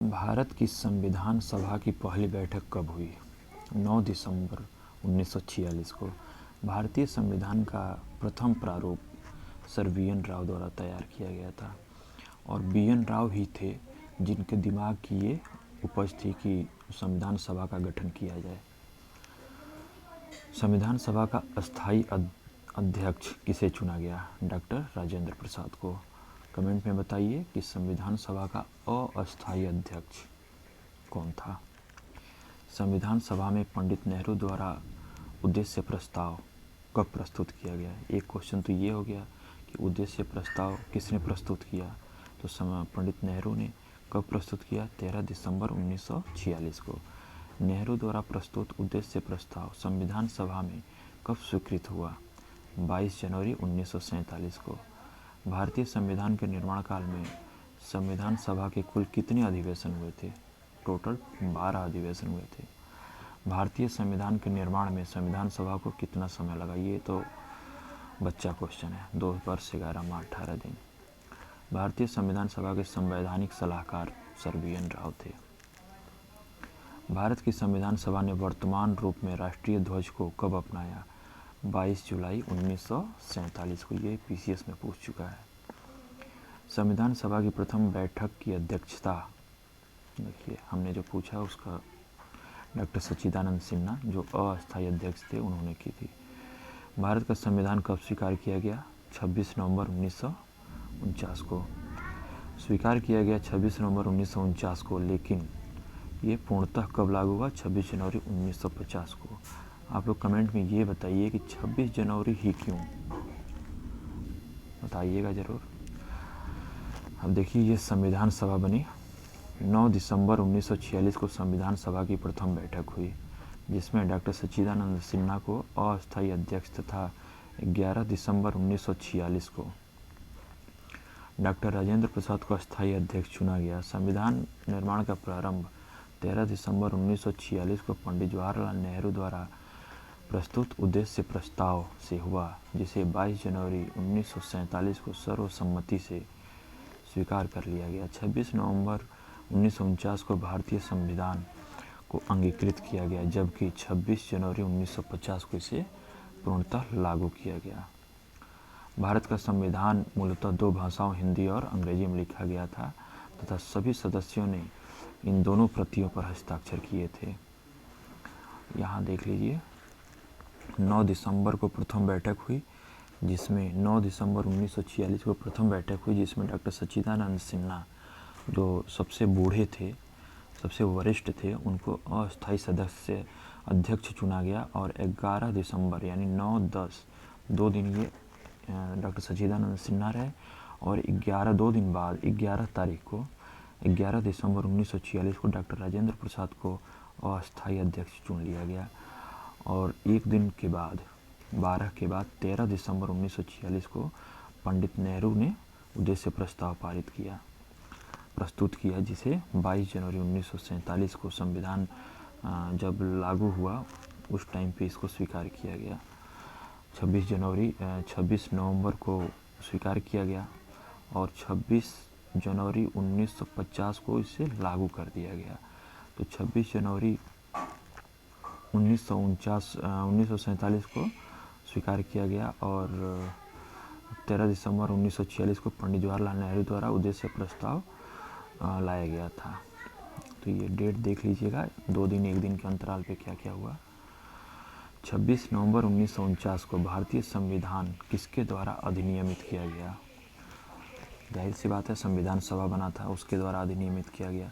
भारत की संविधान सभा की पहली बैठक कब हुई? 9 दिसंबर 1946 को। भारतीय संविधान का प्रथम प्रारूप सर बी.एन. राव द्वारा तैयार किया गया था और बी.एन. राव ही थे जिनके दिमाग की ये उपज थी कि संविधान सभा का गठन किया जाए। संविधान सभा का अस्थायी अध्यक्ष किसे चुना गया? डॉक्टर राजेंद्र प्रसाद को। कमेंट में बताइए कि संविधान सभा का अस्थायी अध्यक्ष कौन था। संविधान सभा में पंडित नेहरू द्वारा उद्देश्य प्रस्ताव कब प्रस्तुत किया गया? एक क्वेश्चन तो ये हो गया कि उद्देश्य प्रस्ताव किसने प्रस्तुत किया, तो पंडित नेहरू ने। कब प्रस्तुत किया? 13 दिसंबर 1946 को। नेहरू द्वारा प्रस्तुत उद्देश्य प्रस्ताव संविधान सभा में कब स्वीकृत हुआ? 22 जनवरी 1947 को। भारतीय संविधान के निर्माण काल में संविधान सभा के कुल कितने अधिवेशन हुए थे? टोटल 12 अधिवेशन हुए थे। भारतीय संविधान के निर्माण में संविधान सभा को कितना समय लगा? ये तो बच्चा क्वेश्चन है। 2 वर्ष 11 माह 18 दिन। भारतीय संविधान सभा के संवैधानिक सलाहकार सर बी.एन. राव थे। भारत की संविधान सभा ने वर्तमान रूप में राष्ट्रीय ध्वज को कब अपनाया? 22 जुलाई 1947 को। ये पीसीएस में पूछ चुका है। संविधान सभा की प्रथम बैठक की अध्यक्षता, देखिए हमने जो पूछा उसका डॉक्टर सच्चिदानंद सिन्हा जो अस्थायी अध्यक्ष थे उन्होंने की थी। भारत का संविधान कब स्वीकार किया गया? 26 नवंबर 1949 को। स्वीकार किया गया 26 नवंबर 1949 को, लेकिन ये पूर्णतः कब लागू हुआ? 26 जनवरी 1950 को। आप लोग कमेंट में ये बताइए कि 26 जनवरी ही क्यों, बताइएगा ज़रूर। अब देखिए ये संविधान सभा बनी 9 दिसंबर 1946 को। संविधान सभा की प्रथम बैठक हुई जिसमें डॉक्टर सच्चिदानंद सिन्हा को अस्थायी अध्यक्ष तथा 11 दिसंबर 1946 को डॉक्टर राजेंद्र प्रसाद को अस्थायी अध्यक्ष चुना गया। संविधान निर्माण का प्रारंभ 13 दिसंबर 1946 को पंडित जवाहरलाल नेहरू द्वारा प्रस्तुत उद्देश्य प्रस्ताव से हुआ, जिसे 22 जनवरी 1947 को सर्वसम्मति से स्वीकार कर लिया गया। 26 नवंबर 1949 को भारतीय संविधान को अंगीकृत किया गया, जबकि 26 जनवरी 1950 को इसे पूर्णतः लागू किया गया। भारत का संविधान मूलतः 2 भाषाओं हिंदी और अंग्रेजी में लिखा गया था तथा सभी सदस्यों ने इन दोनों प्रतियों पर हस्ताक्षर किए थे। यहाँ देख लीजिए 9 दिसंबर को प्रथम बैठक हुई जिसमें 9 दिसंबर 1946 को प्रथम बैठक हुई जिसमें डॉक्टर सच्चिदानंद सिन्हा जो सबसे बूढ़े थे, सबसे वरिष्ठ थे, उनको अस्थायी सदस्य अध्यक्ष चुना गया और 11 दिसंबर यानी 9-10 2 दिन ये डॉक्टर सच्चिदानंद सिन्हा रहे और 2 दिन बाद 11 तारीख को 11 दिसंबर 1946 को डॉक्टर राजेंद्र प्रसाद को अस्थायी अध्यक्ष चुन लिया गया और एक दिन के बाद 12 के बाद 13 दिसंबर 1946 को पंडित नेहरू ने उद्देश्य प्रस्ताव प्रस्तुत किया जिसे 22 जनवरी 1947 को संविधान जब लागू हुआ उस टाइम पे इसको स्वीकार किया गया। 26 नवंबर को स्वीकार किया गया और 26 जनवरी 1950 को इसे लागू कर दिया गया। तो 26 जनवरी 1947 को स्वीकार किया गया और 13 दिसंबर 1946 को पंडित जवाहरलाल नेहरू द्वारा उद्देश्य प्रस्ताव लाया गया था। तो ये डेट देख लीजिएगा, 2 दिन 1 दिन के अंतराल पे क्या क्या हुआ। 26 नवंबर 1949 को भारतीय संविधान किसके द्वारा अधिनियमित किया गया? जाहिर सी बात है संविधान सभा बना था उसके द्वारा अधिनियमित किया गया।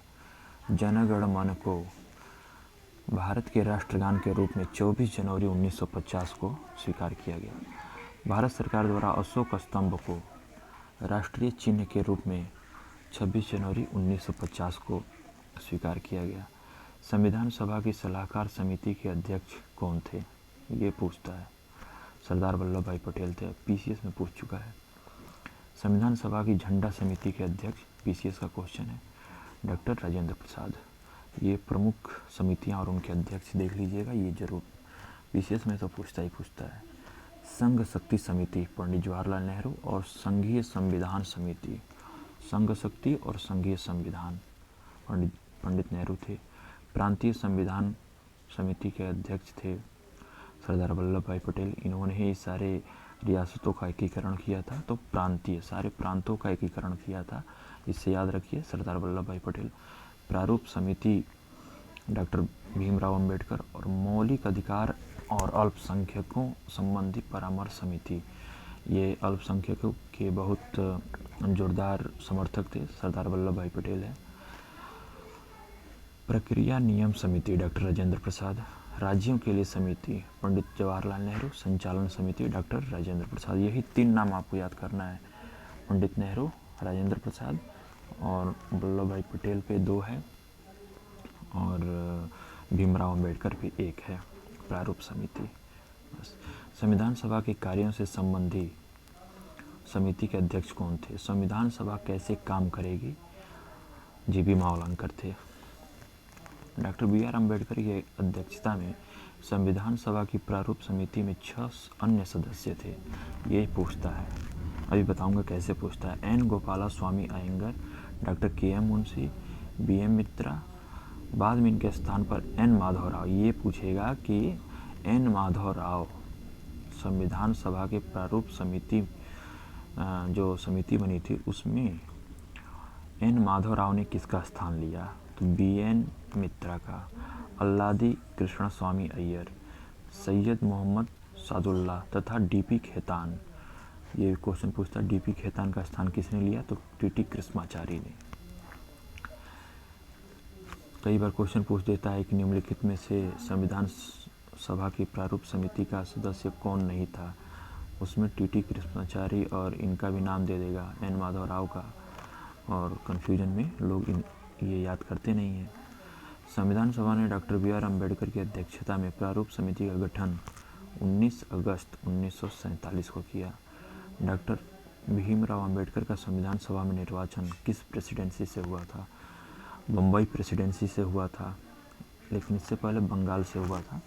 जन गण मन को भारत के राष्ट्रगान के रूप में 24 जनवरी 1950 को स्वीकार किया गया। भारत सरकार द्वारा अशोक स्तंभ को राष्ट्रीय चिन्ह के रूप में 26 जनवरी 1950 को स्वीकार किया गया। संविधान सभा की सलाहकार समिति के अध्यक्ष कौन थे? ये पूछता है। सरदार वल्लभ भाई पटेल थे, पीसीएस में पूछ चुका है। संविधान सभा की झंडा समिति के अध्यक्ष, पीसीएस का क्वेश्चन है, डॉक्टर राजेंद्र प्रसाद। ये प्रमुख समितियां और उनके अध्यक्ष देख लीजिएगा, ये जरूर पीसीएस में तो पूछता है। संघ शक्ति समिति पंडित जवाहरलाल नेहरू और संघीय संविधान समिति, संघ शक्ति और संघीय संविधान पंडित नेहरू थे। प्रांतीय संविधान समिति के अध्यक्ष थे सरदार वल्लभ भाई पटेल। इन्होंने ही सारे रियासतों का एकीकरण किया था, तो प्रांतीय सारे प्रांतों का एकीकरण किया था, इससे याद रखिए सरदार वल्लभ भाई पटेल। प्रारूप समिति डॉक्टर भीमराव अंबेडकर। और मौलिक अधिकार और अल्पसंख्यकों संबंधी परामर्श समिति, ये अल्पसंख्यकों के बहुत जोरदार समर्थक थे सरदार वल्लभ भाई पटेल है। प्रक्रिया नियम समिति डॉक्टर राजेंद्र प्रसाद। राज्यों के लिए समिति पंडित जवाहरलाल नेहरू। संचालन समिति डॉक्टर राजेंद्र प्रसाद। यही 3 नाम आपको याद करना है, पंडित नेहरू, राजेंद्र प्रसाद और वल्लभ भाई पटेल पे 2 है और भीमराव अंबेडकर पे 1 है। प्रारूप समिति। बस। संविधान सभा के कार्यों से संबंधी समिति के अध्यक्ष कौन थे? संविधान सभा कैसे काम करेगी? जीबी मावलंकर थे। Doctor B R. अम्बेडकर की अध्यक्षता में संविधान सभा की प्रारूप समिति में 6 अन्य सदस्य थे। ये पूछता है, अभी बताऊंगा कैसे पूछता है। N Gopala Swami Ayyangar, doctor K M. Munshi, B M. Mitra, बाद में इनके स्थान पर एन माधव राव। ये पूछेगा कि एन माधव राव संविधान सभा के प्रारूप समिति जो समिति बनी थी उसमें एन माधव राव ने किसका स्थान लिया? तो बी.एन. मित्रा का। अल्लादी कृष्ण स्वामी अय्यर, सैयद मोहम्मद सादुल्ला तथा डी.पी. खेतान। ये क्वेश्चन पूछता है डी.पी. खेतान का स्थान किसने लिया? तो टी.टी. कृष्णाचारी ने। कई बार क्वेश्चन पूछ देता है कि निम्नलिखित में से संविधान सभा की प्रारूप समिति का सदस्य कौन नहीं था? उसमें टी.टी. कृष्णाचारी और इनका भी नाम दे देगा, एन माधव राव का, और कन्फ्यूजन में लोग ये याद करते नहीं हैं। संविधान सभा ने डॉक्टर बी.आर. अम्बेडकर की अध्यक्षता में प्रारूप समिति का गठन 19 अगस्त 1947 को किया। डॉक्टर भीमराव अम्बेडकर का संविधान सभा में निर्वाचन किस प्रेसिडेंसी से हुआ था? बम्बई प्रेसिडेंसी से हुआ था, लेकिन इससे पहले बंगाल से हुआ था।